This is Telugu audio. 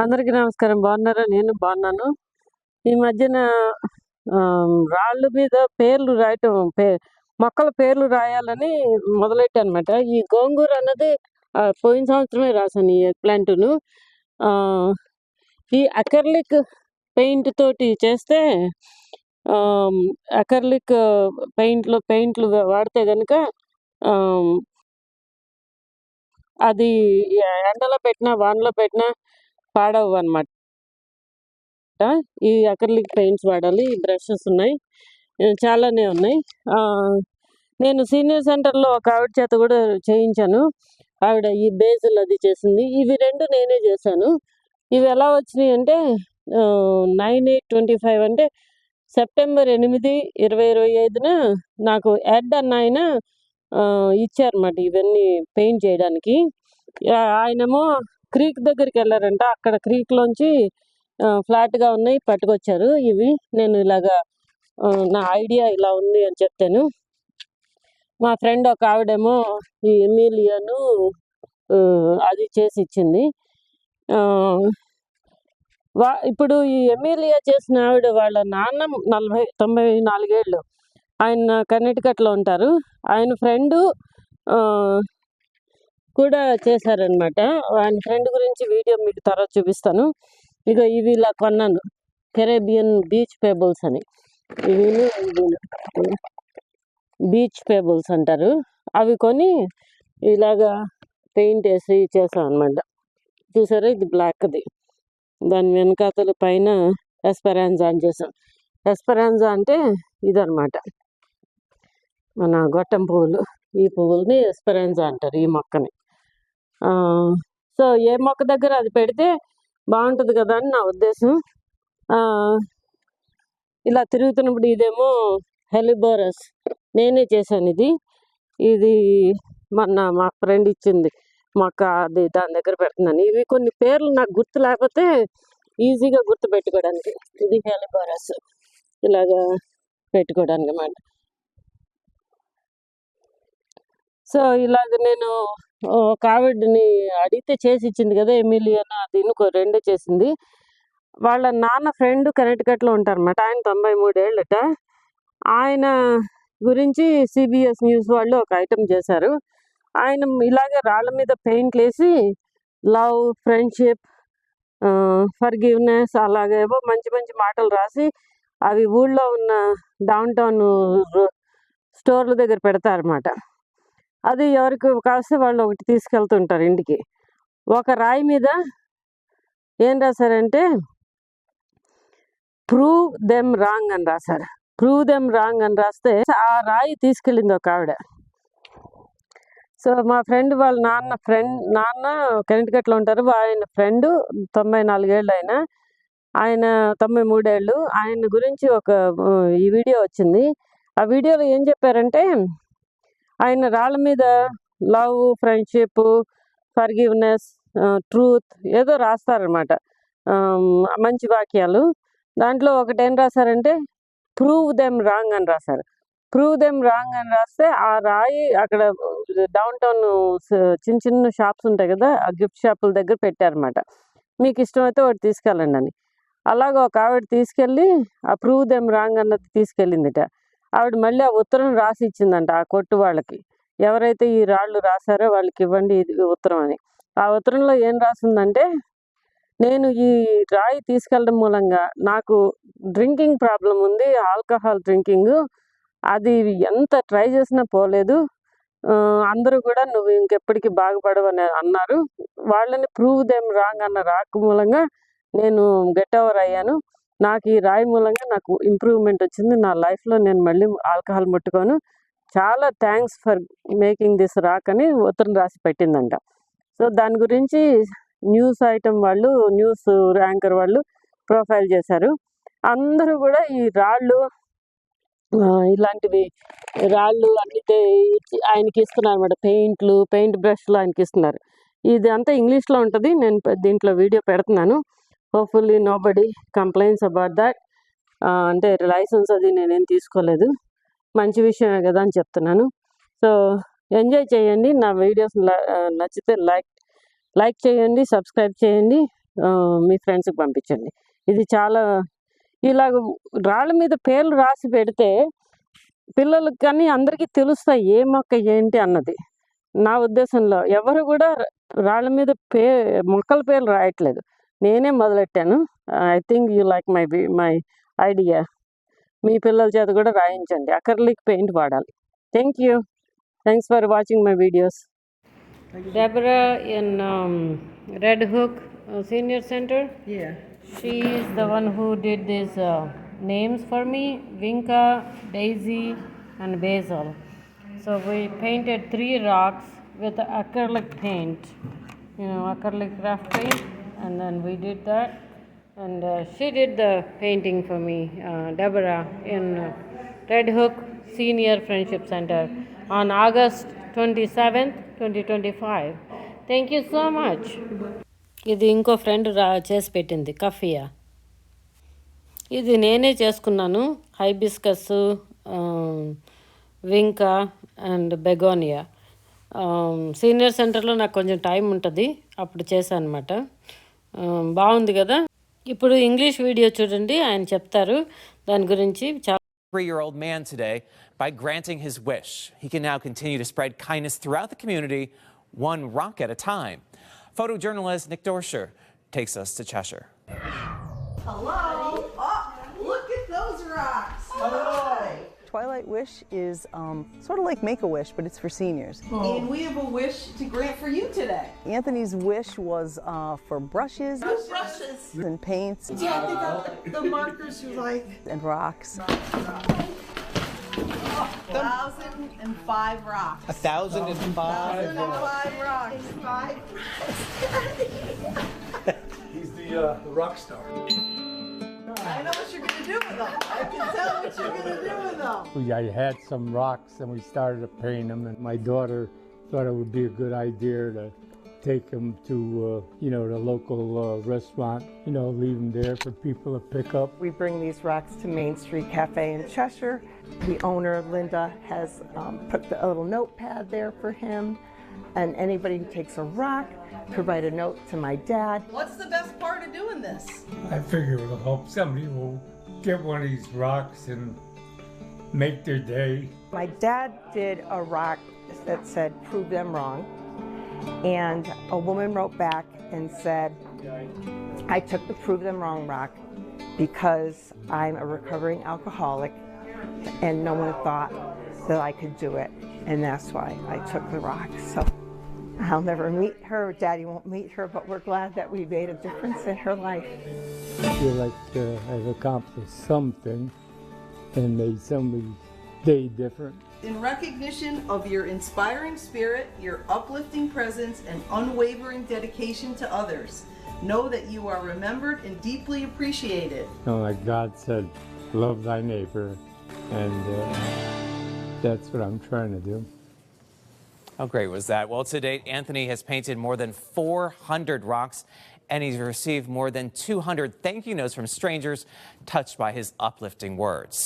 అందరికీ నమస్కారం. బాగున్నారా? నేను బాగున్నాను. ఈ మధ్యన రాళ్ళ మీద పేర్లు రాయటం మొక్కల పేర్లు రాయాలని మొదలెట్టానమాట. ఈ గోంగూర అన్నది పోయిన సంవత్సరమే రాశాను ఈ ఎగ్ ప్లాంటును. ఈ అకర్లిక్ పెయింట్ తోటి చేస్తే అకర్లిక్ పెయింట్లు వాడితే గనుక అది ఎండలో పెట్టినా వానలో పెట్టినా పాడవు అనమాట. ఈ అకర్లిక్ పెయింట్స్ వాడాలి. ఈ బ్రషెస్ ఉన్నాయి, చాలానే ఉన్నాయి. నేను సీనియర్ సెంటర్లో ఒక ఆవిడ చేత కూడా చేయించాను. ఆవిడ ఈ బేజులు అది చేసింది. ఇవి 2 నేనే చేశాను. ఇవి ఎలా వచ్చినాయి అంటే 9/8/25 అంటే సెప్టెంబర్ 8, 2025న నాకు ఎడ్ అన్న ఆయన ఇచ్చారన్నమాట ఇవన్నీ పెయింట్ చేయడానికి. ఆయనేమో క్రీక్ దగ్గరికి వెళ్ళారంట. అక్కడ క్రీక్లోంచి ఫ్లాట్గా ఉన్నాయి పట్టుకొచ్చారు. ఇవి నేను ఇలాగా నా ఐడియా ఇలా ఉంది అని చెప్తాను. మా ఫ్రెండ్ ఒక ఆవిడేమో ఈ ఎమిలియాను అది చేసి ఇచ్చింది. ఇప్పుడు ఈ ఎమిలియా చేసిన ఆవిడ వాళ్ళ నాన్న 94 ఏళ్ళు. ఆయన కర్ణాటకలో ఉంటారు. ఆయన ఫ్రెండు కూడా చేశారనమాట. ఆయన ఫ్రెండ్ గురించి వీడియో మీకు తర్వాత చూపిస్తాను. ఇక ఇవి ఇలా కొన్నాను, కెరేబియన్ బీచ్ పేబుల్స్ అని. ఇవి బీచ్ పేబుల్స్ అంటారు. అవి కొని ఇలాగా పెయింట్ వేసి చేసాం అనమాట. చూసారా, ఇది బ్లాక్ది. దాని వెనకాతల పైన ఎస్పెరాన్జా అని చేసాం. ఎస్పెరాన్జా అంటే ఇదనమాట, మన గొట్టం పువ్వులు. ఈ పువ్వుల్ని ఎస్పెరాన్జా అంటారు, ఈ మొక్కని. సో ఏ మొక్క దగ్గర అది పెడితే బాగుంటుంది కదా అని నా ఉద్దేశం. ఇలా తిరుగుతున్నప్పుడు ఇదేమో హెలిబోరస్, నేనే చేశాను. ఇది మా ఫ్రెండ్ ఇచ్చింది మొక్క. అది దాని దగ్గర పెడుతున్నాను. ఇవి కొన్ని పేర్లు నాకు గుర్తు లేకపోతే ఈజీగా గుర్తు పెట్టుకోవడానికి. ఇది హెలిబోరస్, ఇలాగా పెట్టుకోవడానికి అన్నమాట. సో ఇలాగ నేను ఒక ఆవిడని అడిగితే చేసి ఇచ్చింది కదా, ఎమిలియన్. అది 2 చేసింది. వాళ్ళ నాన్న ఫ్రెండ్ కర్ణాటకలో ఉంటారన్నమాట. ఆయన 93 ఏళ్ళట. ఆయన గురించి CBS న్యూస్ వాళ్ళు ఒక ఐటెం చేశారు. ఆయన ఇలాగే రాళ్ళ మీద పెయింట్లు వేసి లవ్, ఫ్రెండ్షిప్, ఫర్గివ్నెస్ అలాగేవో మంచి మంచి మాటలు రాసి అవి ఊళ్ళో ఉన్న డౌన్ టౌన్ స్టోర్ల దగ్గర పెడతారన్నమాట. అది ఎవరికి కాస్తే వాళ్ళు ఒకటి తీసుకెళ్తుంటారు ఇంటికి. ఒక రాయి మీద ఏం రాశారంటే ప్రూవ్ దెమ్ రాంగ్ అని రాశారు. ప్రూవ్ దెమ్ రాంగ్ అని రాస్తే ఆ రాయి తీసుకెళ్ళింది ఒక ఆవిడ. సో మా ఫ్రెండ్ వాళ్ళ నాన్న కర్ణాటకలో ఉంటారు. ఆయన ఫ్రెండు 94 ఏళ్ళు. ఆయన 93 ఏళ్ళు. ఆయన గురించి ఒక ఈ వీడియో వచ్చింది. ఆ వీడియోలో ఏం చెప్పారంటే ఆయన రాళ్ళ మీద లవ్, ఫ్రెండ్షిప్, ఫర్గివ్నెస్, ట్రూత్ ఏదో రాస్తారనమాట, మంచి వాక్యాలు. దాంట్లో ఒకటి ఏం రాశారంటే ప్రూవ్ దెమ్ రాంగ్ అని రాశారు. ప్రూవ్ దెమ్ రాంగ్ అని రాస్తే ఆ రాయి అక్కడ డౌన్ టౌన్ చిన్న చిన్న షాప్స్ ఉంటాయి కదా, ఆ గిఫ్ట్ షాపుల దగ్గర పెట్టారనమాట. మీకు ఇష్టమైతే ఒకటి తీసుకెళ్ళండి అని. అలాగే ఒక ఆవిడ తీసుకెళ్ళి ఆ ప్రూవ్ దెమ్ రాంగ్ అన్నది తీసుకెళ్ళిందిట. ఆవిడ మళ్ళీ ఆ ఉత్తరం రాసి ఇచ్చిందంట ఆ కొట్టు వాళ్ళకి. ఎవరైతే ఈ రాళ్ళు రాశారో వాళ్ళకి ఇవ్వండి ఇది ఉత్తరం అని. ఆ ఉత్తరంలో ఏం రాసిందంటే, నేను ఈ రాయి తీసుకెళ్ళడం మూలంగా నాకు డ్రింకింగ్ ప్రాబ్లం ఉంది, ఆల్కహాల్ డ్రింకింగ్. అది ఎంత ట్రై చేసినా పోలేదు. అందరూ కూడా నువ్వు ఇంకెప్పటికీ బాగుపడవని అన్నారు. వాళ్ళని ప్రూవ్ దెమ్ రాంగ్ అన్న రాక మూలంగా నేను గెట్ ఓవర్ అయ్యాను. నాకు ఈ రాయి మూలంగా నాకు ఇంప్రూవ్మెంట్ వచ్చింది. నా లైఫ్లో నేను మళ్ళీ ఆల్కహాల్ ముట్టుకోను. చాలా thanks for making this rock అని ఉత్తరం రాసి పెట్టిందంట. సో దాని గురించి న్యూస్ ఐటమ్ వాళ్ళు, న్యూస్ యాంకర్ వాళ్ళు ప్రొఫైల్ చేశారు. అందరూ కూడా ఈ రాళ్ళు, ఇలాంటివి రాళ్ళు అన్నితే ఆయనకి ఇస్తున్నారు అన్నమాట. పెయింట్ బ్రష్లు ఆయనకి ఇస్తున్నారు. ఇది అంతా ఇంగ్లీష్లో ఉంటుంది. నేను దీంట్లో వీడియో పెడుతున్నాను. Hopefully nobody complaints about that. అంటే లైసెన్స్ అది నేనేం తీసుకోలేదు, మంచి విషయమే కదా అని చెప్తున్నాను. సో ఎంజాయ్ చేయండి. నా వీడియోస్ నచ్చితే లైక్ చేయండి, సబ్స్క్రైబ్ చేయండి. మీ ఫ్రెండ్స్కి పంపించండి. ఇది చాలా ఇలాగ రాళ్ళ మీద పేర్లు రాసి పెడితే పిల్లలకి కానీ అందరికీ తెలుస్తాయి ఏ మొక్క ఏంటి అన్నది. నా ఉద్దేశంలో ఎవరు కూడా రాళ్ళ మీద మొక్కల పేర్లు రాయట్లేదు. నేనే మొదలెట్టాను. I think you like my idea. మీ పిల్లల చేత కూడా రాయించండి. అక్రిలిక్ పెయింట్ వాడాలి. Thank you. Thanks for watching my videos. Deborah in Red Hook Senior Center. Yeah. She is the one who did these names for me: Vinca, Daisy, and Basil. So we painted 3 rocks with acrylic paint, acrylic craft paint, and then we did that. And she did the painting for me, Deborah, in Red Hook Senior Friendship Center on August 27th, 2025. Thank you so much. ఇది ఇంకో ఫ్రెండ్ చేసి పెట్టింది కఫియా. ఇది నేనే చేసుకున్నాను. Hibiscus, వింకా and Begonia. సీనియర్ సెంటర్లో నాకు కొంచెం టైం ఉంటుంది, అప్పుడు చేశాను అనమాట. బాగుంది కదా. ఇప్పుడు ఇంగ్లీష్ వీడియో చూడండి, ఆయన చెప్తారు దాని గురించి. 3-year-old man today by granting his wish. He can now continue to spread kindness throughout the community, one rock at a time. Photojournalist Nick Dorsher takes us to Cheshire. Hello. Oh, look at those rocks. Hello. Twilight Wish is sort of like Make-A-Wish, but it's for seniors. Oh. And we have a wish to grant for you today. Anthony's wish was for brushes. Brushes. And paints. Yeah, they got the markers you like. And rocks. 1,005 rocks. 1,005 rocks. 5 He's the rock star. I know what you're going to do with them. I can tell what you're going to do with them. I had some rocks and we started to paint them, and my daughter thought it would be a good idea to take them to, the local restaurant, leave them there for people to pick up. We bring these rocks to Main Street Cafe in Cheshire. The owner, Linda, has put a little notepad there for him. And anybody who takes a rock could write a note to my dad. What's the best part of doing this? I figure it'll help somebody will get one of these rocks and make their day. My dad did a rock that said, "Prove them wrong." And a woman wrote back and said, "I took the Prove Them Wrong rock because I'm a recovering alcoholic and no one thought that I could do it. And that's why I took the rock." So I'll never meet her. Daddy won't meet her, but we're glad that we made a difference in her life. I feel like I've accomplished something and made somebody's day different. In recognition of your inspiring spirit, your uplifting presence, and unwavering dedication to others, know that you are remembered and deeply appreciated. Like God said, love thy neighbor, and that's what I'm trying to do. How great was that? Well, to date, Anthony has painted more than 400 rocks, and he's received more than 200 thank you notes from strangers touched by his uplifting words.